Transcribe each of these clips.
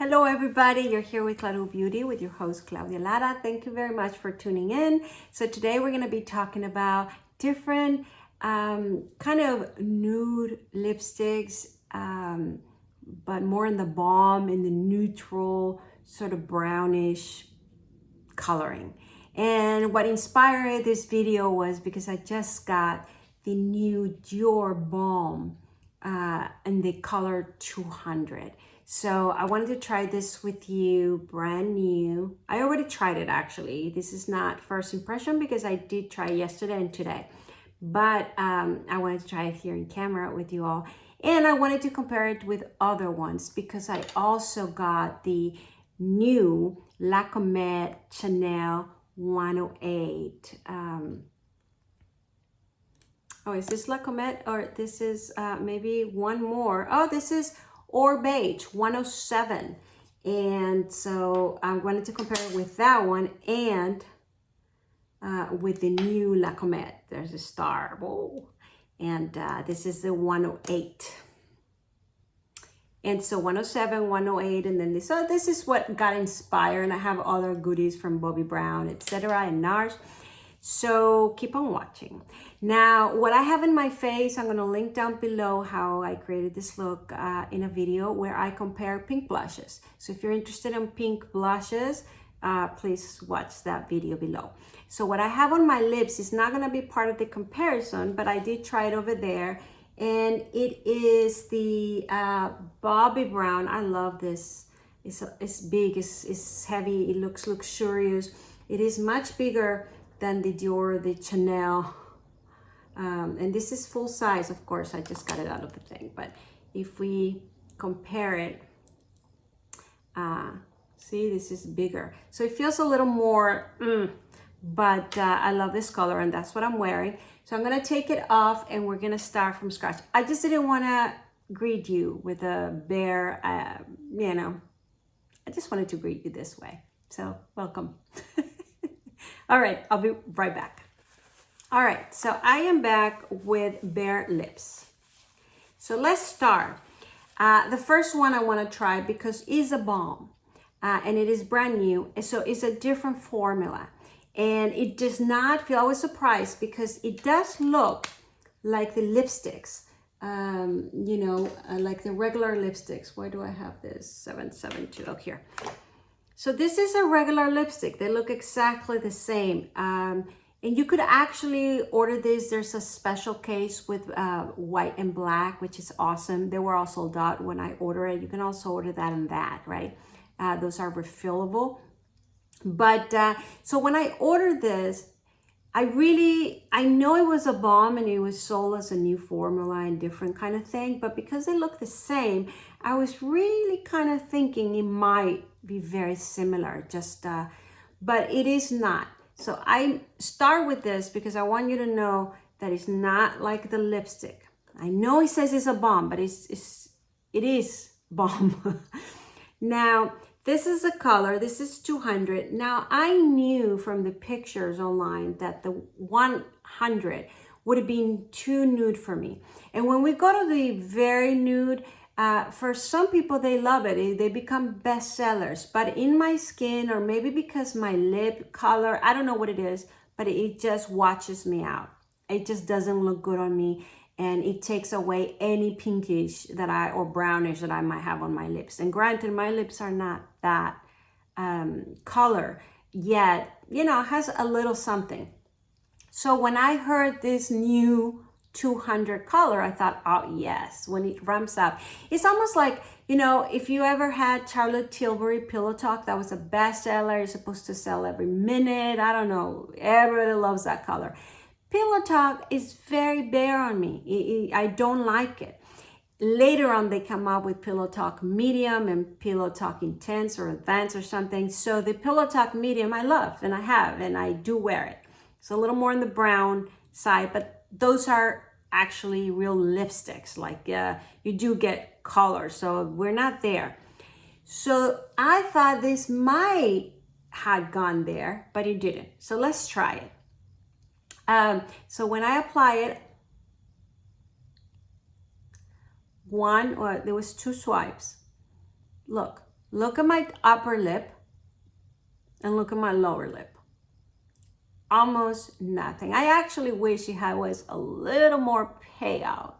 Hello everybody, you're here with Claro Beauty with your host Claudia Lara. Thank you very much for tuning in. So today we're going to be talking about different kind of nude lipsticks, but more in the balm, in the neutral, sort of brownish coloring. And what inspired this video was because I just got the new Dior balm in the color 200. So I wanted to try this with you, brand new. I already tried it actually. This is not first impression because I did try yesterday and today. But I wanted to try it here in camera with you all. And I wanted to compare it with other ones because I also got the new Comete Chanel 108. Oh, is this Comete or this is maybe one more? Oh, this is Beige 107. And so I wanted to compare it with that one and with the new Comete. There's a star. Whoa. And this is the 108. And so 107, 108, and then this. So this is what got inspired. And I have other goodies from Bobbi Brown, etc. and Nars. So keep on watching. Now, what I have in my face, I'm going to link down below how I created this look in a video where I compare pink blushes. So if you're interested in pink blushes, please watch that video below. So what I have on my lips is not going to be part of the comparison, but I did try it over there. And it is the Bobbi Brown. I love this. It's big, it's heavy, it looks luxurious. It is much bigger than the Dior, the Chanel. And this is full size, of course. I just got it out of the thing. But if we compare it, see, this is bigger. So it feels a little more, but I love this color and that's what I'm wearing. So I'm gonna take it off and we're gonna start from scratch. I just didn't wanna greet you with a bare, you know, I just wanted to greet you this way. So welcome. All right, I'll be right back. All right, so I am back with bare lips. So let's start. The first one I want to try because it's a balm and it is brand new. So it's a different formula and it does not feel, I was surprised because it does look like the lipsticks, you know, like the regular lipsticks. Why do I have this? 772, oh, here. So this is a regular lipstick. They look exactly the same. And you could actually order this. There's a special case with white and black, which is awesome. They were all sold out when I ordered it. You can also order that and that, right? Those are refillable. But so when I ordered this, I know it was a balm and it was sold as a new formula and different kind of thing. But because they look the same, I was really kind of thinking it might be very similar, but it is not. So I start with this because I want you to know that it's not like the lipstick. I know it says it's a balm, but it is balm. Now, this is a color, this is 200. Now, I knew from the pictures online that the 100 would have been too nude for me. And when we go to the very nude, for some people, they love it. They become bestsellers. But in my skin, or maybe because my lip color, I don't know what it is, but it just washes me out. It just doesn't look good on me. And it takes away any pinkish or brownish that I might have on my lips. And granted, my lips are not that color yet. You know, it has a little something. So when I heard this new 200 color, I thought, oh yes, when it ramps up. It's almost like, you know, if you ever had Charlotte Tilbury Pillow Talk, that was a bestseller. You're supposed to sell every minute. I don't know. Everybody loves that color. Pillow Talk is very bare on me. I don't like it. Later on, they come up with Pillow Talk Medium and Pillow Talk Intense or Advanced or something. So the Pillow Talk Medium I love and I have and I do wear it. It's a little more on the brown side, but those are actually real lipsticks. Like you do get color, so we're not there. So I thought this might have gone there, but it didn't. So let's try it. So when I apply it, there was 2 swipes. Look, look at my upper lip, and look at my lower lip. Almost nothing. I actually wish it was a little more payout.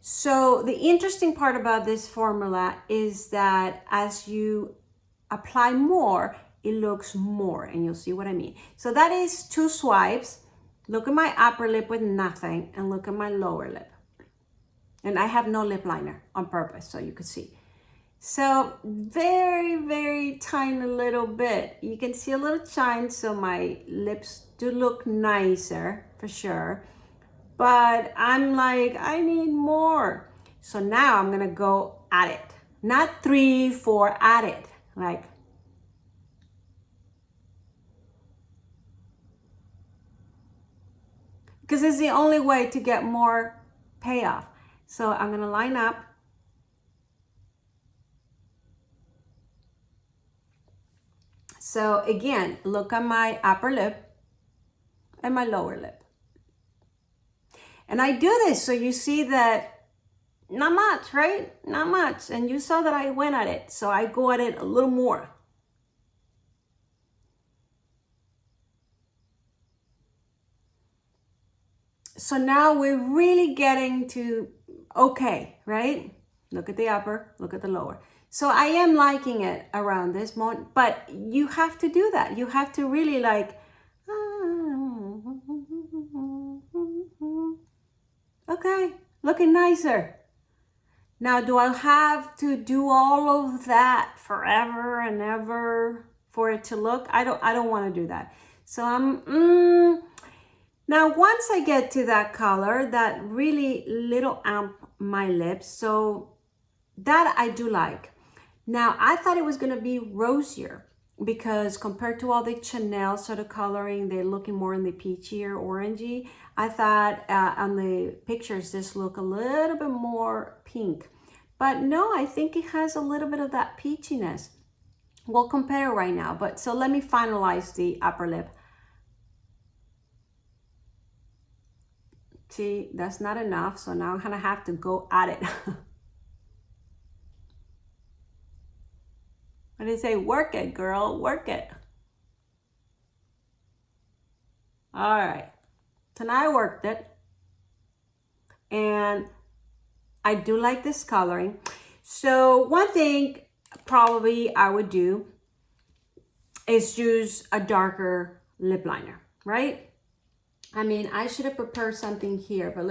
So the interesting part about this formula is that as you apply more, it looks more, and you'll see what I mean. So that is 2 swipes. Look at my upper lip with nothing, and look at my lower lip. And I have no lip liner on purpose, so you could see. So very, very tiny little bit. You can see a little shine, so my lips do look nicer for sure. But I'm like, I need more. So now I'm gonna go at it. Not 3, 4, at it. Like, because it's the only way to get more payoff. So I'm gonna line up. So again, look at my upper lip and my lower lip. And I do this so you see that not much, right? Not much. And you saw that I went at it. So I go at it a little more. So now we're really getting to okay, right? Look at the upper, look at the lower. So I am liking it around this moment, but you have to do that. You have to really like, okay, looking nicer. Now, do I have to do all of that forever and ever for it to look? I don't want to do that. So I'm, now once I get to that color, that really little amp my lips, so that I do like. Now, I thought it was going to be rosier because compared to all the Chanel sort of coloring, they're looking more in the peachy or orangey. I thought on the pictures, this look a little bit more pink. But no, I think it has a little bit of that peachiness. We'll compare right now. But so let me finalize the upper lip. See, that's not enough. So now I'm going to have to go at it. And they say, work it, girl, work it. All right. So now I worked it. And I do like this coloring. So one thing probably I would do is use a darker lip liner, right? I mean, I should have prepared something here, but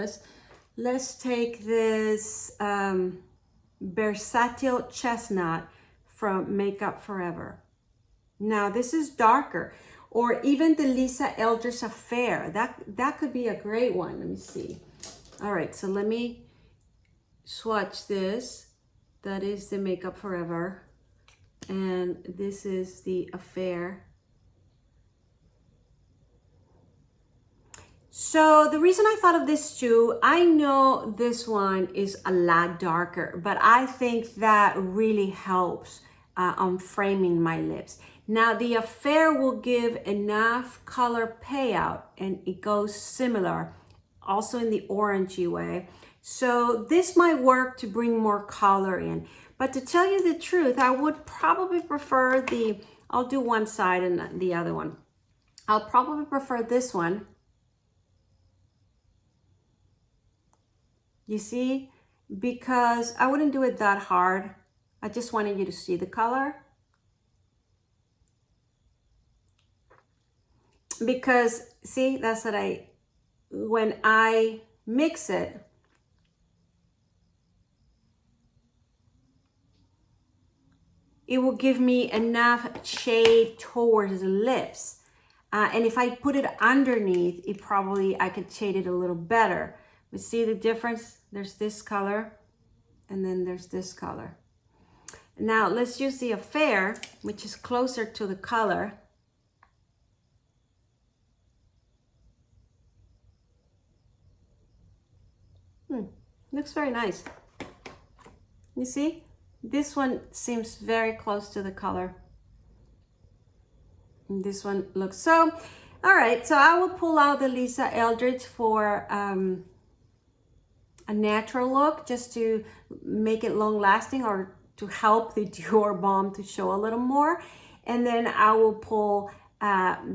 let's take this Versatile Chestnut from Makeup Forever. Now this is darker, or even the Lisa Eldridge Affair. That could be a great one. Let me see. All right, so let me swatch this. That is the Makeup Forever, and this is the Affair. So the reason I thought of this too, I know this one is a lot darker, but I think that really helps on framing my lips. Now the Affair will give enough color payout, and it goes similar, also in the orangey way. So this might work to bring more color in. But to tell you the truth, I would probably prefer I'll do one side and the other one. I'll probably prefer this one. You see, because I wouldn't do it that hard. I just wanted you to see the color. Because see, that's what when I mix it, it will give me enough shade towards the lips. And if I put it underneath, I could shade it a little better. But see the difference? There's this color, and then there's this color. Now let's use the Affair, which is closer to the color. Looks very nice. You see? This one seems very close to the color. And this one looks so. All right, so I will pull out the Lisa Eldridge for a natural look, just to make it long lasting, or to help the Dior balm to show a little more. And then I will pull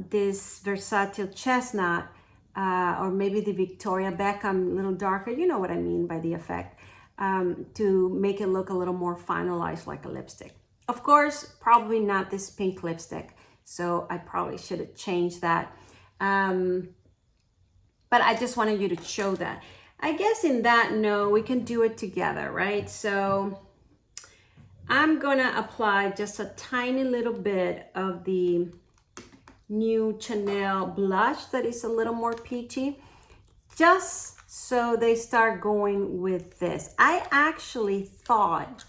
this Versatile Chestnut, or maybe the Victoria Beckham, a little darker, you know what I mean by the effect, to make it look a little more finalized like a lipstick. Of course, probably not this pink lipstick, so I probably should have changed that. But I just wanted you to show that. I guess in that note, we can do it together, right? So I'm gonna apply just a tiny little bit of the new Chanel blush that is a little more peachy, just so they start going with this. I actually thought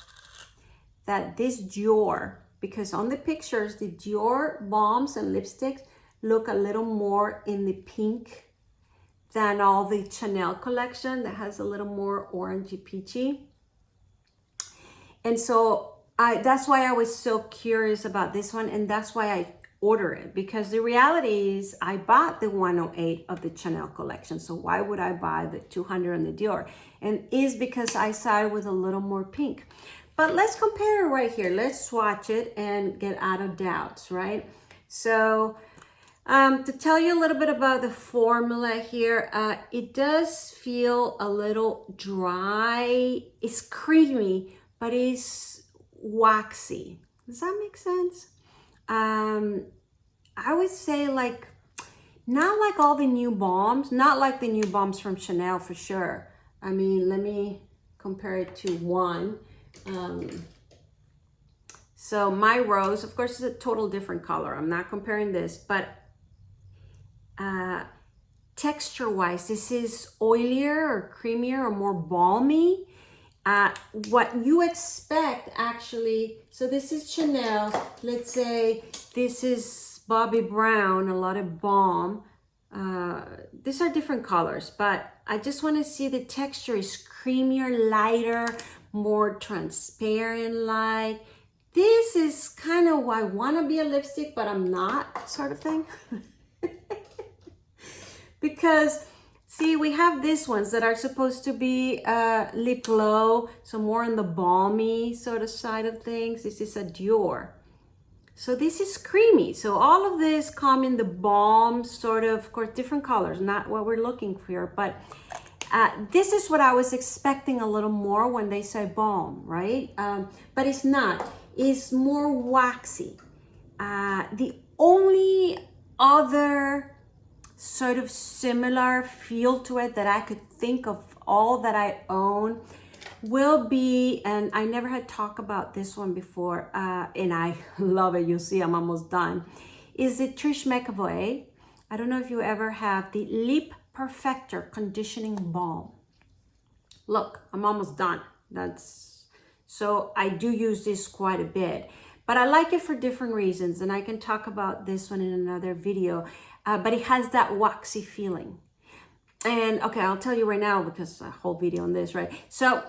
that this Dior, because on the pictures, the Dior balms and lipsticks look a little more in the pink than all the Chanel collection that has a little more orangey peachy. And so that's why I was so curious about this one, and that's why I order it, because the reality is I bought the 108 of the Chanel collection, so why would I buy the 200 and the Dior? And is because I saw it with a little more pink. But let's compare it right here. Let's swatch it and get out of doubts, right? So to tell you a little bit about the formula here, it does feel a little dry. It's creamy, but it's waxy. Does that make sense? I would say like, not like all the new balms, not like the new balms from Chanel for sure. I mean, let me compare it to one. So my rose, of course, is a total different color. I'm not comparing this, but texture wise, this is oilier or creamier or more balmy. What you expect actually, so this is Chanel, let's say this is Bobbi Brown, a lot of balm. These are different colors, but I just want to see the texture is creamier, lighter, more transparent like. This is kind of why I want to be a lipstick, but I'm not, sort of thing. Because see, we have these ones that are supposed to be lip glow, so more on the balmy sort of side of things. This is a Dior. So this is creamy. So all of this come in the balm sort of course, different colors, not what we're looking for, but this is what I was expecting a little more when they say balm, right? But it's not. It's more waxy. The only other sort of similar feel to it that I could think of all that I own will be, and I never had talked about this one before, and I love it, you'll see I'm almost done, is the Trish McEvoy. I don't know if you ever have the Lip Perfector Conditioning Balm. Look, I'm almost done. So I do use this quite a bit, but I like it for different reasons, and I can talk about this one in another video. But it has that waxy feeling. And okay, I'll tell you right now, because a whole video on this, right? So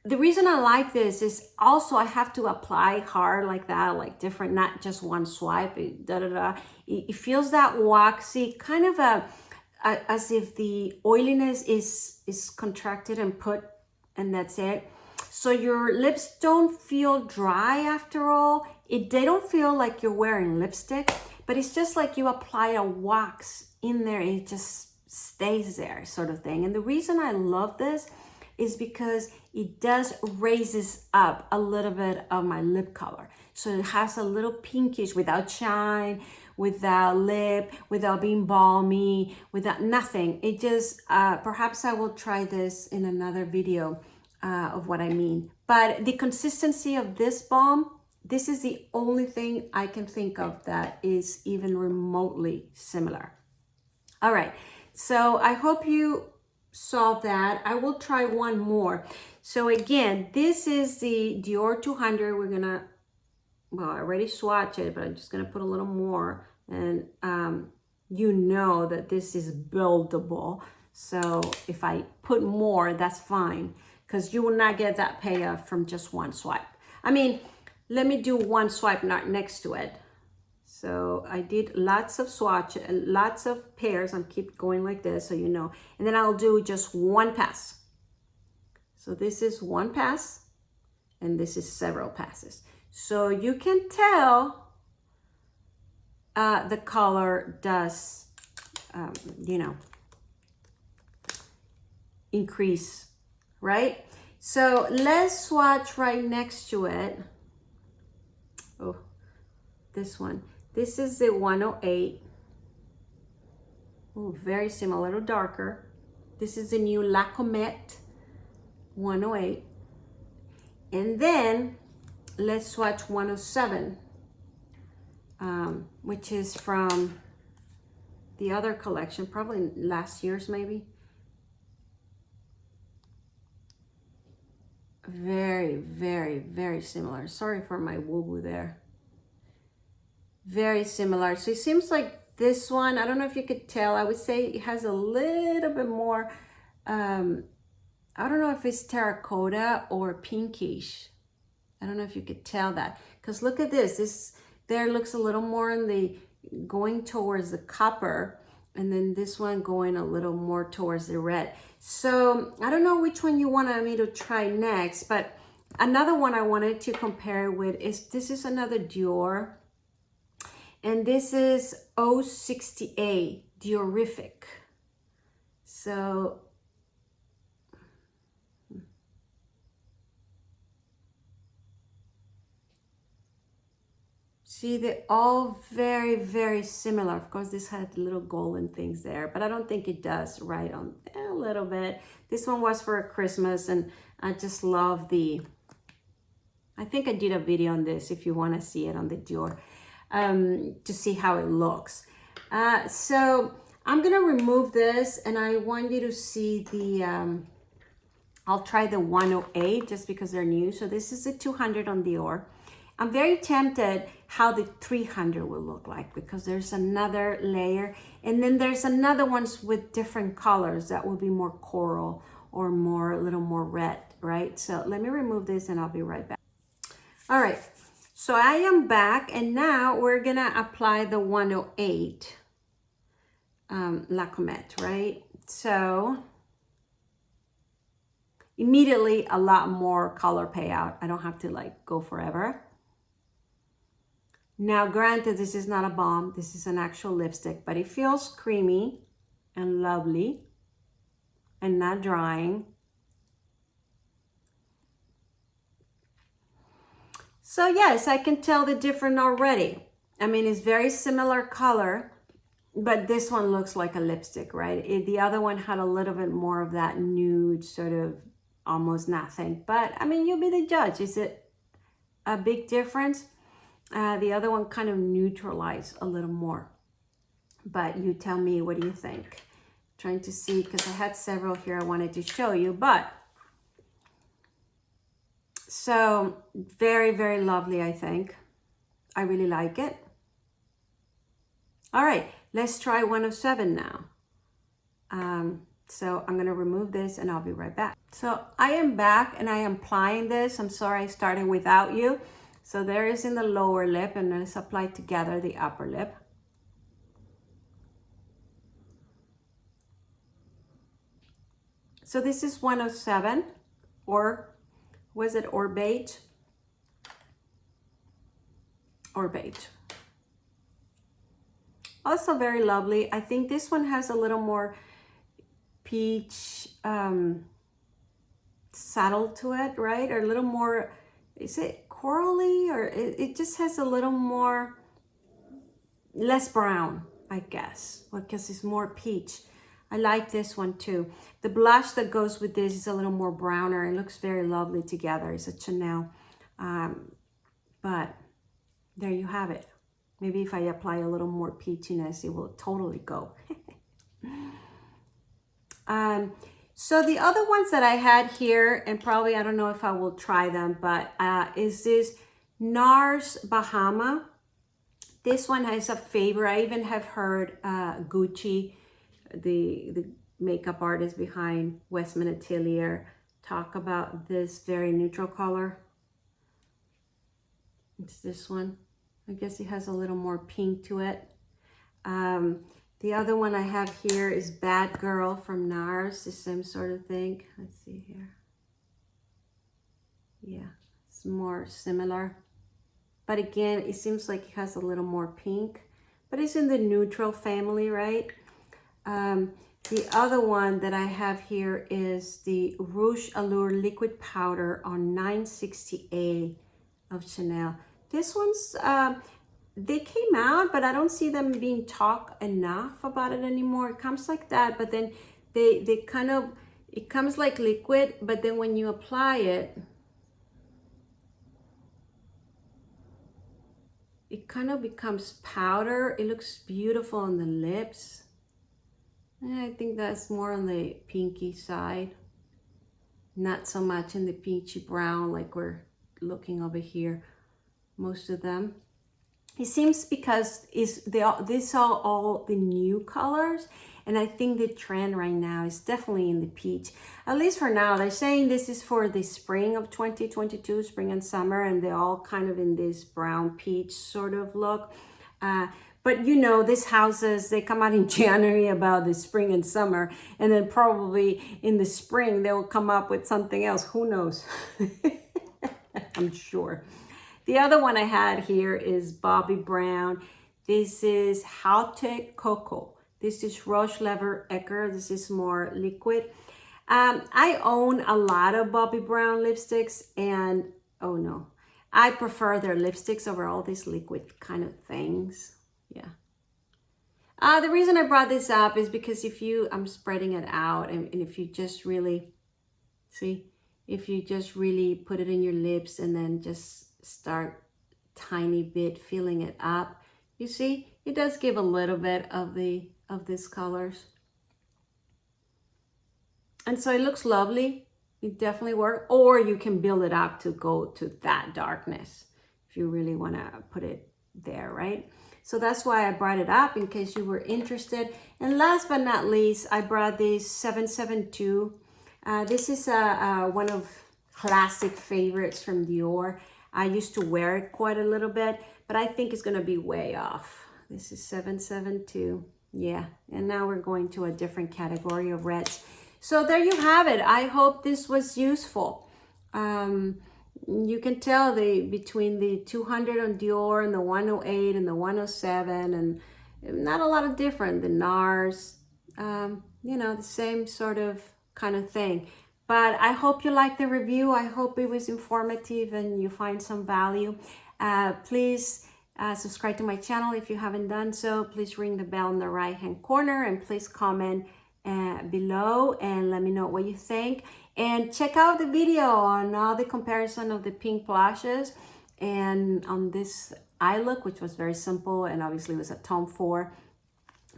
the reason I like this is also I have to apply hard like that, like different, not just one swipe, It feels that waxy, kind of as if the oiliness is contracted and put, and that's it. So your lips don't feel dry after all. They don't feel like you're wearing lipstick, but it's just like you apply a wax in there and it just stays there, sort of thing. And the reason I love this is because it does raises up a little bit of my lip color. So it has a little pinkish without shine, without lip, without being balmy, without nothing. It just, perhaps I will try this in another video of what I mean. But the consistency of this balm, this is the only thing I can think of that is even remotely similar. All right, so I hope you saw that. I will try one more. So again, this is the Dior 200. We're gonna, well, I already swatched it, but I'm just gonna put a little more, and you know that this is buildable. So if I put more, that's fine, because you will not get that payoff from just one swipe. I mean, let me do one swipe not next to it. So I did lots of swatch, lots of pairs. I'm keep going like this, so you know. And then I'll do just one pass. So this is one pass. and this is several passes. So you can tell the color does, you know, increase, right? So let's swatch right next to it. Oh, this one. This is the 108. Oh, very similar, a little darker. This is the new Comete 108. And then let's swatch 107, which is from the other collection, probably last year's maybe. Very, very, very similar. Sorry for my woo-woo there. Very similar. So it seems like this one, I don't know if you could tell, I would say it has a little bit more, I don't know if it's terracotta or pinkish. I don't know if you could tell that. Because look at this. This there looks a little more in the, going towards the copper. And then this one going a little more towards the red. So I don't know which one you wanted me to try next. But another one I wanted to compare with is, this is another Dior. And this is 068 Diorific. So see, they're all very, very similar. Of course, this had little golden things there, but I don't think it does right on a little bit. This one was for Christmas, and I just love the, I think I did a video on this if you want to see it on the Dior. To see how it looks. So I'm gonna remove this, and I want you to see the, I'll try the 108 just because they're new. So this is the 200 on Dior. I'm very tempted how the 300 will look like, because there's another layer, and then there's another ones with different colors that will be more coral or more, a little more red, right? So let me remove this and I'll be right back. All right. So I am back, and now we're gonna apply the 108 Comete, right? So immediately a lot more color payout. I don't have to like go forever. Now granted, this is not a balm, this is an actual lipstick, but it feels creamy and lovely and not drying. So yes, I can tell the difference already. I mean, it's very similar color, but this one looks like a lipstick, right? The other one had a little bit more of that nude sort of almost nothing. But I mean, you'll be the judge. Is it a big difference? The other one kind of neutralized a little more. But you tell me, what do you think? Trying to see, because I had several here I wanted to show you, but so very, very lovely, I think. I really like it. All right, let's try 107 now. So I'm gonna remove this and I'll be right back. So I am back and I am applying this. I'm sorry I started without you. So there is in the lower lip, and let's apply together the upper lip. So this is 107, or was it or beige? Or beige. Also very lovely. I think this one has a little more peach saddle to it, right? Or a little more, is it corally? Or it just has a little more, less brown, I guess, because it's more peach. I like this one too. The blush that goes with this is a little more browner. It looks very lovely together. It's a Chanel. But there you have it. Maybe if I apply a little more peachiness, it will totally go. So the other ones that I had here, and probably I don't know if I will try them, but is this Nars Bahama. This one is a favorite. I even have heard Gucci, the makeup artist behind Westman Atelier, talk about this very neutral color. It's this one. I guess it has a little more pink to it. The other one I have here is Bad Girl from Nars, the same sort of thing. Let's see here. Yeah, it's It's more similar. But again, it seems like it has a little more pink. But it's in the neutral family, right? The other one that I have here is the Rouge Allure Liquid Powder on 968 of Chanel. This one's, they came out, but I don't see them being talked enough about it anymore. It comes like that, but then they kind of, it comes like liquid, but then when you apply it, it kind of becomes powder. It looks beautiful on the lips. And I think that's more on the pinky side, not so much in the peachy brown like we're looking over here, most of them. It seems because these are all the new colors, and I think the trend right now is definitely in the peach. At least for now, they're saying this is for the spring of 2022, spring and summer, and they're all kind of in this brown peach sort of look. But you know, these houses, they come out in January about the spring and summer, and then probably in the spring, they will come up with something else. Who knows? I'm sure. The other one I had here is Bobbi Brown. This is Haute Coco. This is Roche Lever Ecker. This is more liquid. I own a lot of Bobbi Brown lipsticks, and oh no, I prefer their lipsticks over all these liquid kind of things. Yeah. The reason I brought this up is because I'm spreading it out, and if you just really, see, if you just really put it in your lips and then just start tiny bit filling it up, you see, it does give a little bit of these colors. And so it looks lovely. It definitely works. Or you can build it up to go to that darkness if you really want to put it there, right? So that's why I brought it up in case you were interested. And last but not least, I brought this 772. This is one of classic favorites from Dior. I used to wear it quite a little bit, but I think it's going to be way off. This is 772. Yeah, and now we're going to a different category of reds. So there you have it. I hope this was useful. You can tell between the 200 on Dior and the 108 and the 107, and not a lot of different. The Nars, you know, the same sort of kind of thing. But I hope you liked the review. I hope it was informative and you find some value. Please subscribe to my channel if you haven't done so. Please ring the bell in the right hand corner, and please comment below and let me know what you think. And check out the video on all the comparison of the pink blushes and on this eye look, which was very simple and obviously was a Tom Ford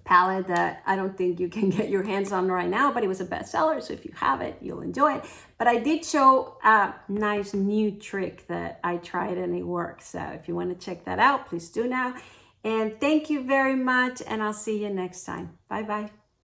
palette that I don't think you can get your hands on right now, but it was a bestseller, so if you have it, you'll enjoy it. But I did show a nice new trick that I tried and it works. So if you want to check that out, please do now. And thank you very much, and I'll see you next time. Bye-bye.